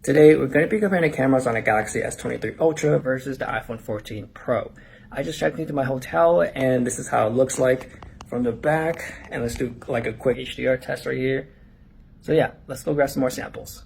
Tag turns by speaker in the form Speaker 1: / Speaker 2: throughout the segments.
Speaker 1: Today, we're going to be comparing the cameras on the Galaxy S23 Ultra versus the iPhone 14 Pro. I just checked into my hotel and this is how it looks like from the back. And let's do like a quick HDR test right here. So yeah, let's go grab some more samples.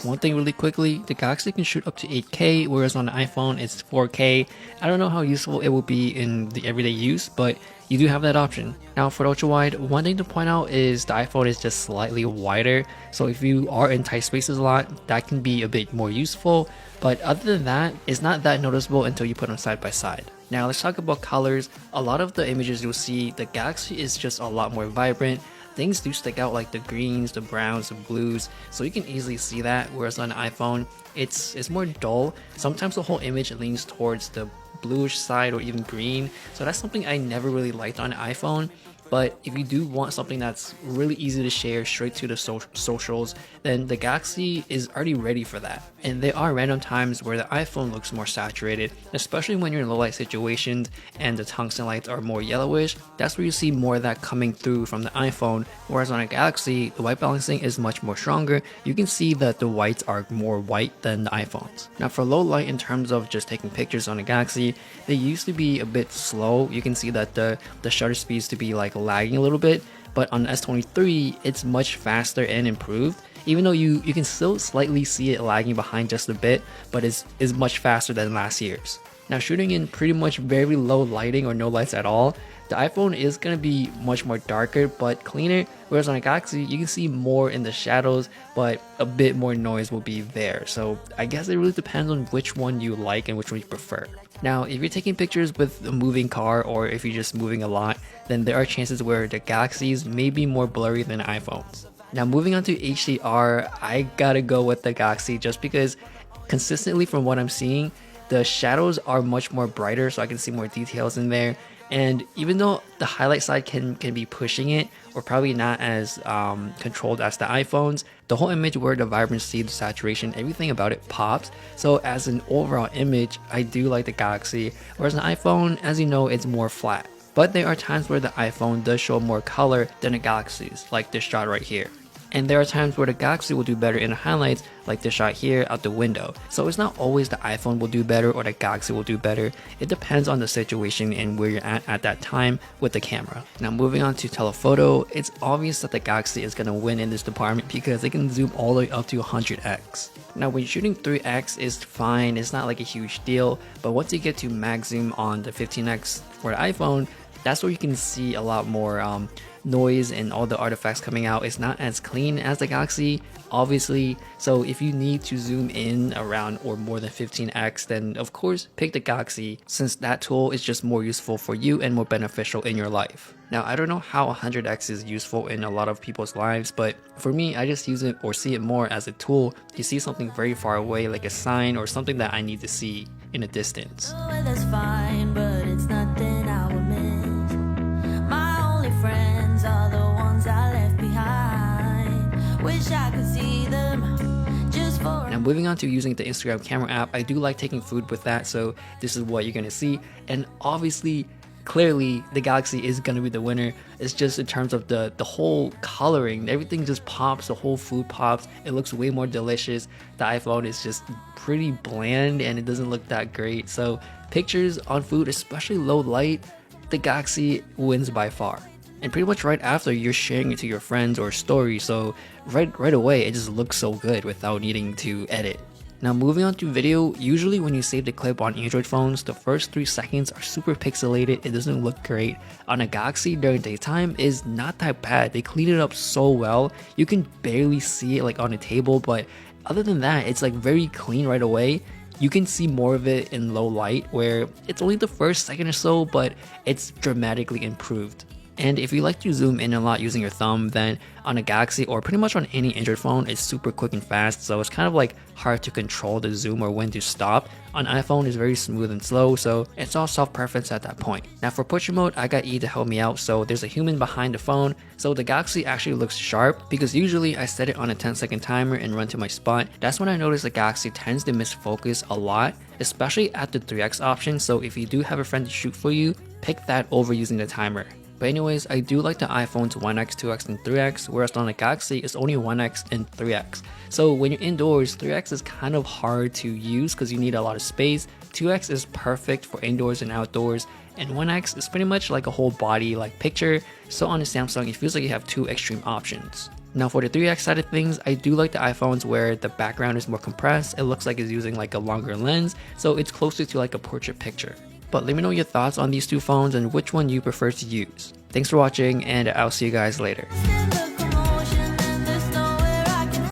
Speaker 2: One thing really quickly, the Galaxy can shoot up to 8K, whereas on the iPhone it's 4K. I don't know how useful it will be in the everyday use, but you do have that option. Now for the ultra wide, one thing to point out is the iPhone is just slightly wider, so if you are in tight spaces a lot, that can be a bit more useful, but other than that, it's not that noticeable until you put them side by side. Now let's talk about colors. A lot of the images you'll see, the Galaxy is just a lot more vibrant. Things do stick out like the greens, the browns, the blues, so you can easily see that, whereas on the iPhone, it's more dull. Sometimes the whole image leans towards the bluish side or even green, so that's something I never really liked on the iPhone. But if you do want something that's really easy to share straight to the socials, then the Galaxy is already ready for that. And there are random times where the iPhone looks more saturated, especially when you're in low light situations and the tungsten lights are more yellowish. That's where you see more of that coming through from the iPhone, whereas on a Galaxy, the white balancing is much more stronger. You can see that the whites are more white than the iPhones. Now for low light, in terms of just taking pictures on a Galaxy, they used to be a bit slow. You can see that the shutter speeds to be like lagging a little bit, but on the S23 it's much faster and improved, even though you can still slightly see it lagging behind just a bit, but it's much faster than last year's. Now shooting in pretty much very low lighting or no lights at all, the iPhone is going to be much more darker but cleaner, whereas on a Galaxy you can see more in the shadows, but a bit more noise will be there. So I guess it really depends on which one you like and which one you prefer. Now if you're taking pictures with a moving car or if you're just moving a lot, then there are chances where the Galaxies may be more blurry than iPhones. Now moving on to HDR, I gotta go with the Galaxy just because consistently from what I'm seeing, the shadows are much more brighter, so I can see more details in there. And even though the highlight side can be pushing it, or probably not as controlled as the iPhones, the whole image where the vibrancy, the saturation, everything about it pops. So as an overall image, I do like the Galaxy, whereas an iPhone, as you know, it's more flat. But there are times where the iPhone does show more color than the Galaxies, like this shot right here. And there are times where the Galaxy will do better in the highlights, like this shot here out the window. So it's not always the iPhone will do better or the Galaxy will do better. It depends on the situation and where you're at that time with the camera. Now moving on to telephoto, it's obvious that the Galaxy is going to win in this department because it can zoom all the way up to 100x. Now when shooting 3x is fine, it's not like a huge deal, but once you get to max zoom on the 15x for the iPhone, that's where you can see a lot more noise and all the artifacts coming out. It's not as clean as the Galaxy, obviously, so if you need to zoom in around or more than 15x, then of course pick the Galaxy, since that tool is just more useful for you and more beneficial in your life. Now I don't know how 100x is useful in a lot of people's lives, but for me, I just use it or see it more as a tool to see something very far away, like a sign or something that I need to see in a distance.
Speaker 3: Oh, that's fine, but it's nothing I would miss. My only friends are the ones I left behind. Wish I could see them just for.
Speaker 2: Now moving on to using the Instagram camera app, I do like taking food with that, so this is what you're gonna see. And obviously, clearly the Galaxy is gonna be the winner. It's just in terms of the whole coloring, everything just pops, the whole food pops, it looks way more delicious. The iPhone is just pretty bland and it doesn't look that great. So pictures on food, especially low light, the Galaxy wins by far. And pretty much right after, you're sharing it to your friends or story, so right away it just looks so good without needing to edit. Now moving on to video, usually when you save the clip on Android phones, the first 3 seconds are super pixelated, it doesn't look great. On a Galaxy during daytime is not that bad, they clean it up so well, you can barely see it like on a table, but other than that, it's like very clean right away. You can see more of it in low light where it's only the first second or so, but it's dramatically improved. And if you like to zoom in a lot using your thumb, then on a Galaxy or pretty much on any Android phone, it's super quick and fast, so it's kind of like hard to control the zoom or when to stop. On iPhone, it's very smooth and slow, so it's all self-preference at that point. Now for portrait mode, I got E to help me out, so there's a human behind the phone, so the Galaxy actually looks sharp, because usually I set it on a 10-second timer and run to my spot. That's when I notice the Galaxy tends to miss focus a lot, especially at the 3x option, so if you do have a friend to shoot for you, pick that over using the timer. But anyways, I do like the iPhone's 1x, 2x, and 3x, whereas on the Galaxy it's only 1x and 3x. So when you're indoors, 3x is kind of hard to use because you need a lot of space. 2x is perfect for indoors and outdoors, and 1x is pretty much like a whole body like picture. So on the Samsung, it feels like you have two extreme options. Now for the 3x side of things, I do like the iPhones where the background is more compressed. It looks like it's using like a longer lens, so it's closer to like a portrait picture. But let me know your thoughts on these two phones and which one you prefer to use. Thanks for watching, and I'll see you guys later.